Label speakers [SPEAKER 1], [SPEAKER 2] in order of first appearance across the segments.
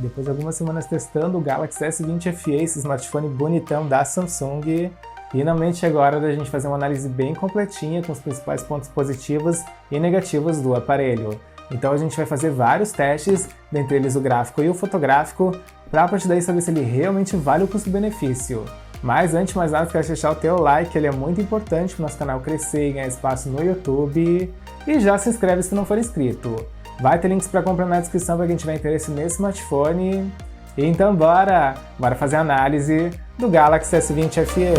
[SPEAKER 1] Depois de algumas semanas testando o Galaxy S20 FE, esse smartphone bonitão da Samsung, finalmente agora é hora da gente fazer uma análise bem completinha com os principais pontos positivos e negativos do aparelho. Então a gente vai fazer vários testes, dentre eles o gráfico e o fotográfico, para a partir daí saber se ele realmente vale o custo-benefício. Mas antes de mais nada, quero deixar o teu like, ele é muito importante para o nosso canal crescer e ganhar espaço no YouTube. E já se inscreve se não for inscrito. Vai ter links para comprar na descrição para quem tiver interesse nesse smartphone. Então bora fazer a análise do Galaxy S20 FE.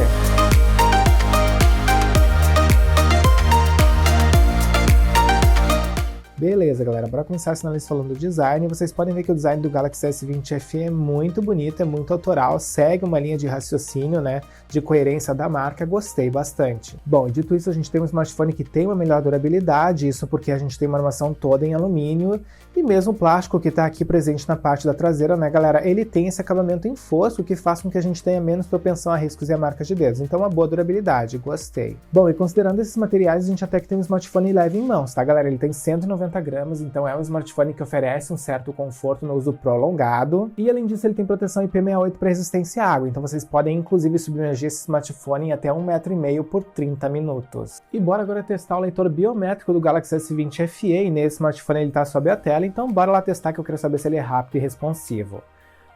[SPEAKER 1] Beleza, galera, para começar essa análise falando do design, vocês podem ver que o design do Galaxy S20 FE é muito bonito, é muito autoral, segue uma linha de raciocínio, né, de coerência da marca, gostei bastante. Bom, dito isso, a gente tem um smartphone que tem uma melhor durabilidade, isso porque a gente tem uma armação toda em alumínio, e mesmo o plástico que está aqui presente na parte da traseira, né, galera, ele tem esse acabamento em fosco que faz com que a gente tenha menos propensão a riscos e a marcas de dedos, então uma boa durabilidade, gostei. Bom, e considerando esses materiais, a gente até que tem um smartphone leve em mãos, tá, galera? Ele tem 190 gramas, então é um smartphone que oferece um certo conforto no uso prolongado, e além disso ele tem proteção IP68 para resistência à água, então vocês podem inclusive submergir esse smartphone em até 1,5 m por 30 minutos. E bora agora testar o leitor biométrico do Galaxy S20 FE, e nesse smartphone ele está sob a tela, então bora lá testar que eu quero saber se ele é rápido e responsivo.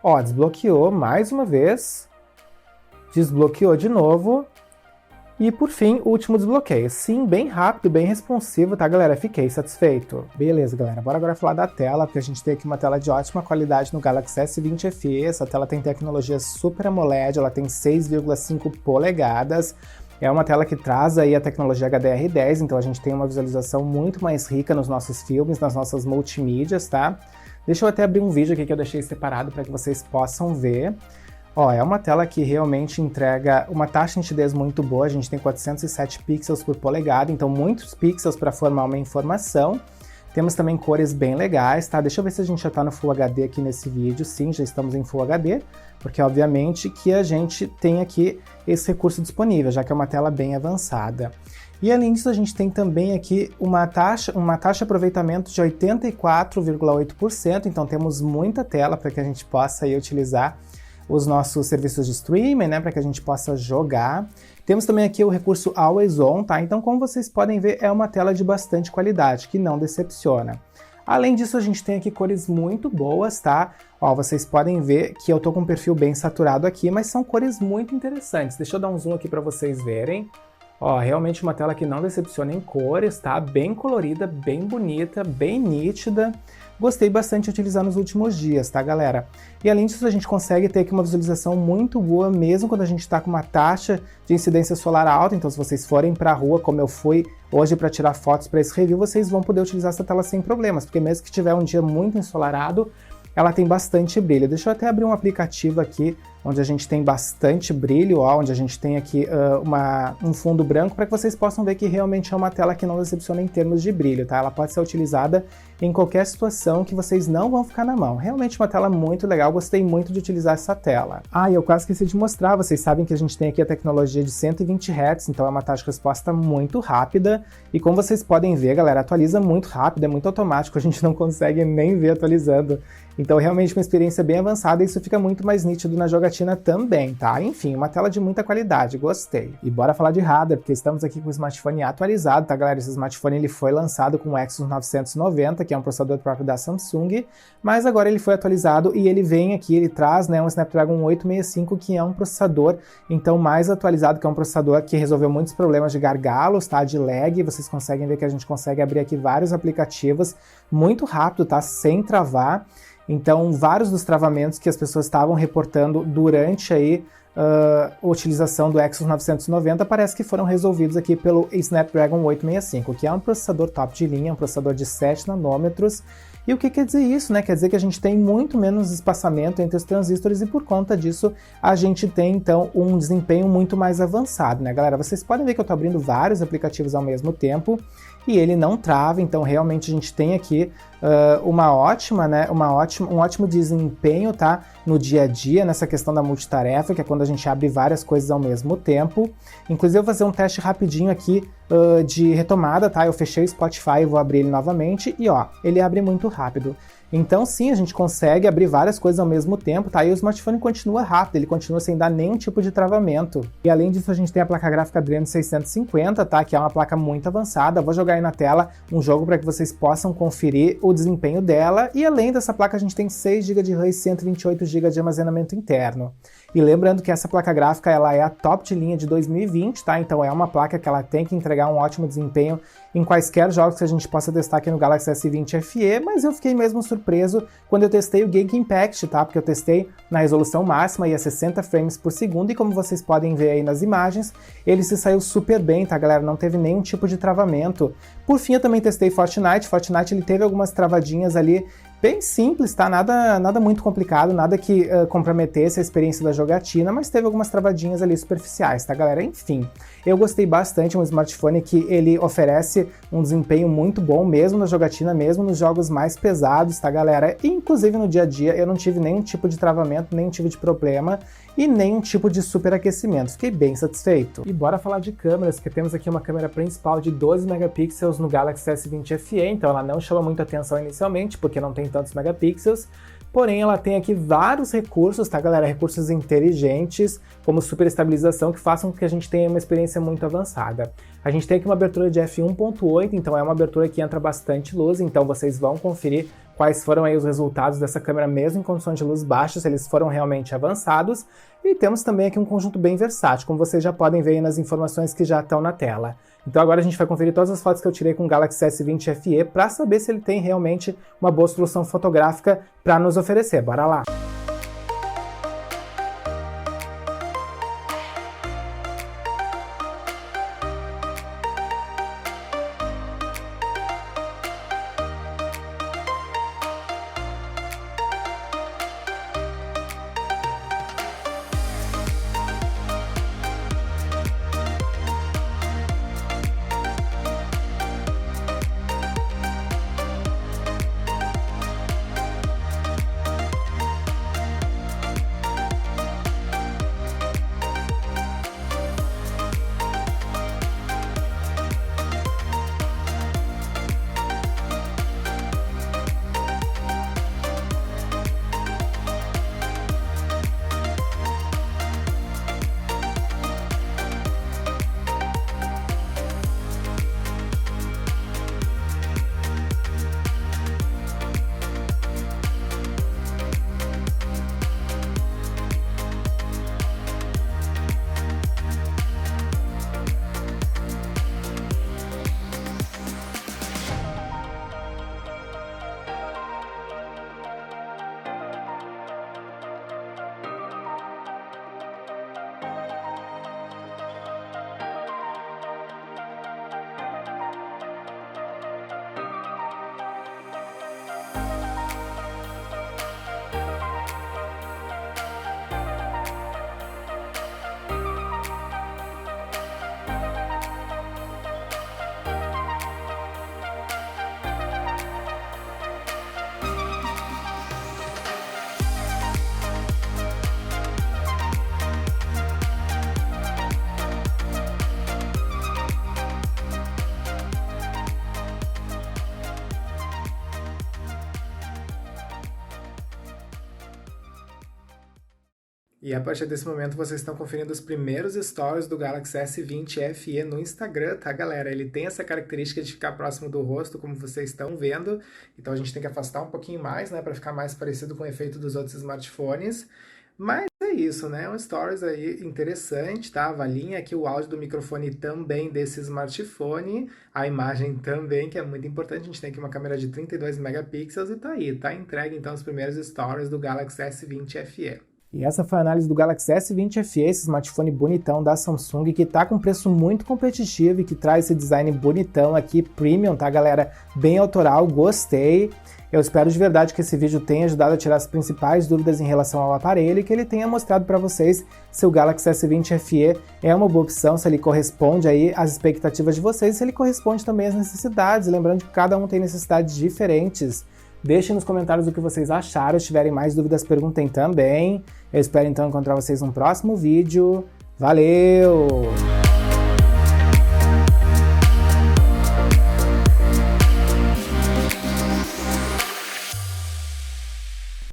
[SPEAKER 1] Ó, desbloqueou mais uma vez, desbloqueou de novo, e por fim, o último desbloqueio. Sim, bem rápido, bem responsivo, tá, galera? Fiquei satisfeito. Beleza, galera, bora agora falar da tela, porque a gente tem aqui uma tela de ótima qualidade no Galaxy S20 FE. Essa tela tem tecnologia Super AMOLED, ela tem 6,5 polegadas. É uma tela que traz aí a tecnologia HDR10, então a gente tem uma visualização muito mais rica nos nossos filmes, nas nossas multimídias, tá? Deixa eu até abrir um vídeo aqui que eu deixei separado para que vocês possam ver. Ó, é uma tela que realmente entrega uma taxa de nitidez muito boa, a gente tem 407 pixels por polegada, então muitos pixels para formar uma informação. Temos também cores bem legais, tá? Deixa eu ver se a gente já tá no Full HD aqui nesse vídeo. Sim, já estamos em Full HD, porque obviamente que a gente tem aqui esse recurso disponível, já que é uma tela bem avançada. E além disso, a gente tem também aqui uma taxa de aproveitamento de 84,8%, então temos muita tela para que a gente possa aí utilizar os nossos serviços de streaming, né, para que a gente possa jogar. Temos também aqui o recurso Always On, tá? Então, como vocês podem ver, é uma tela de bastante qualidade, que não decepciona. Além disso, a gente tem aqui cores muito boas, tá? Ó, vocês podem ver que eu tô com um perfil bem saturado aqui, mas são cores muito interessantes. Deixa eu dar um zoom aqui para vocês verem. Ó, realmente uma tela que não decepciona em cores, tá? Bem colorida, bem bonita, bem nítida. Gostei bastante de utilizar nos últimos dias, tá, galera? E além disso, a gente consegue ter aqui uma visualização muito boa, mesmo quando a gente está com uma taxa de incidência solar alta. Então, se vocês forem para a rua, como eu fui hoje para tirar fotos para esse review, vocês vão poder utilizar essa tela sem problemas, porque mesmo que tiver um dia muito ensolarado, ela tem bastante brilho. Deixa eu até abrir um aplicativo aqui, onde a gente tem bastante brilho, ó, onde a gente tem aqui um fundo branco, para que vocês possam ver que realmente é uma tela que não decepciona em termos de brilho, tá? Ela pode ser utilizada em qualquer situação que vocês não vão ficar na mão. Realmente uma tela muito legal, gostei muito de utilizar essa tela. Ah, e eu quase esqueci de mostrar, vocês sabem que a gente tem aqui a tecnologia de 120 Hz, então é uma taxa de resposta muito rápida, e como vocês podem ver, galera, atualiza muito rápido, é muito automático, a gente não consegue nem ver atualizando. Então realmente uma experiência bem avançada, e isso fica muito mais nítido na jogatina também, tá? Enfim, uma tela de muita qualidade, gostei. E bora falar de hardware, porque estamos aqui com o smartphone atualizado, tá, galera? Esse smartphone ele foi lançado com o Exynos 990, que é um processador próprio da Samsung, mas agora ele foi atualizado e ele vem aqui, ele traz, né, um Snapdragon 865, que é um processador, então, mais atualizado, que é um processador que resolveu muitos problemas de gargalos, tá? De lag, vocês conseguem ver que a gente consegue abrir aqui vários aplicativos muito rápido, tá? Sem travar. Então, vários dos travamentos que as pessoas estavam reportando durante aí a utilização do Exynos 990 parece que foram resolvidos aqui pelo Snapdragon 865, que é um processador top de linha, um processador de 7 nanômetros. E o que quer dizer isso, né? Quer dizer que a gente tem muito menos espaçamento entre os transistores e por conta disso a gente tem então um desempenho muito mais avançado, né, galera? Vocês podem ver que eu estou abrindo vários aplicativos ao mesmo tempo e ele não trava, então realmente a gente tem aqui um ótimo desempenho, tá? No dia a dia, nessa questão da multitarefa, que é quando a gente abre várias coisas ao mesmo tempo. Inclusive eu vou fazer um teste rapidinho aqui de retomada, tá? Eu fechei o Spotify e vou abrir ele novamente e ó, ele abre muito rápido. Então sim, a gente consegue abrir várias coisas ao mesmo tempo, tá? E o smartphone continua rápido, ele continua sem dar nenhum tipo de travamento. E além disso, a gente tem a placa gráfica Adreno 650, tá? Que é uma placa muito avançada. Vou jogar aí na tela um jogo para que vocês possam conferir o desempenho dela. E além dessa placa, a gente tem 6 GB de RAM e 128 GB de armazenamento interno. E lembrando que essa placa gráfica ela é a top de linha de 2020, tá? Então é uma placa que ela tem que entregar um ótimo desempenho em quaisquer jogos que a gente possa testar aqui no Galaxy S20 FE, mas eu fiquei mesmo surpreso quando eu testei o Genshin Impact, tá? Porque eu testei na resolução máxima e a 60 frames por segundo, e como vocês podem ver aí nas imagens, ele se saiu super bem, tá, galera? Não teve nenhum tipo de travamento. Por fim, eu também testei Fortnite. Fortnite ele teve algumas travadinhas ali, bem simples, tá? Nada muito complicado, nada que comprometesse a experiência da jogatina, mas teve algumas travadinhas ali superficiais, tá, galera? Enfim, eu gostei bastante, um smartphone que ele oferece um desempenho muito bom, mesmo na jogatina, mesmo nos jogos mais pesados, tá, galera? E, inclusive no dia a dia eu não tive nenhum tipo de travamento, nenhum tipo de problema e nenhum tipo de superaquecimento. Fiquei bem satisfeito. E bora falar de câmeras, que temos aqui uma câmera principal de 12 megapixels no Galaxy S20 FE, então ela não chama muita atenção inicialmente, porque não tem tantos megapixels, porém ela tem aqui vários recursos, tá, galera? Recursos inteligentes, como superestabilização, que façam com que a gente tenha uma experiência muito avançada. A gente tem aqui uma abertura de f1.8, então é uma abertura que entra bastante luz, então vocês vão conferir quais foram aí os resultados dessa câmera mesmo em condições de luz baixas, eles foram realmente avançados. E temos também aqui um conjunto bem versátil, como vocês já podem ver aí nas informações que já estão na tela. Então agora a gente vai conferir todas as fotos que eu tirei com o Galaxy S20 FE para saber se ele tem realmente uma boa solução fotográfica para nos oferecer. Bora lá! E a partir desse momento vocês estão conferindo os primeiros stories do Galaxy S20 FE no Instagram, tá, galera? Ele tem essa característica de ficar próximo do rosto, como vocês estão vendo. Então a gente tem que afastar um pouquinho mais, né, para ficar mais parecido com o efeito dos outros smartphones. Mas é isso, né? Um stories aí interessante, tá? Avalinha aqui o áudio do microfone também desse smartphone, a imagem também, que é muito importante. A gente tem aqui uma câmera de 32 megapixels e tá aí, tá entregue então os primeiros stories do Galaxy S20 FE. E essa foi a análise do Galaxy S20 FE, esse smartphone bonitão da Samsung, que tá com preço muito competitivo e que traz esse design bonitão aqui, premium, tá, galera? Bem autoral, gostei. Eu espero de verdade que esse vídeo tenha ajudado a tirar as principais dúvidas em relação ao aparelho e que ele tenha mostrado para vocês se o Galaxy S20 FE é uma boa opção, se ele corresponde aí às expectativas de vocês, se ele corresponde também às necessidades. Lembrando que cada um tem necessidades diferentes. Deixem nos comentários o que vocês acharam, se tiverem mais dúvidas perguntem também. Eu espero então encontrar vocês no próximo vídeo. Valeu!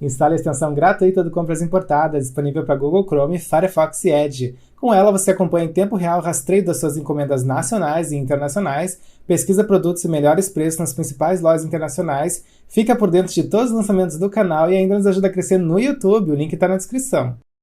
[SPEAKER 1] Instale a extensão gratuita do Compras Importadas, disponível para Google Chrome, Firefox e Edge. Com ela, você acompanha em tempo real o rastreio das suas encomendas nacionais e internacionais, pesquisa produtos e melhores preços nas principais lojas internacionais, fica por dentro de todos os lançamentos do canal e ainda nos ajuda a crescer no YouTube, o link está na descrição.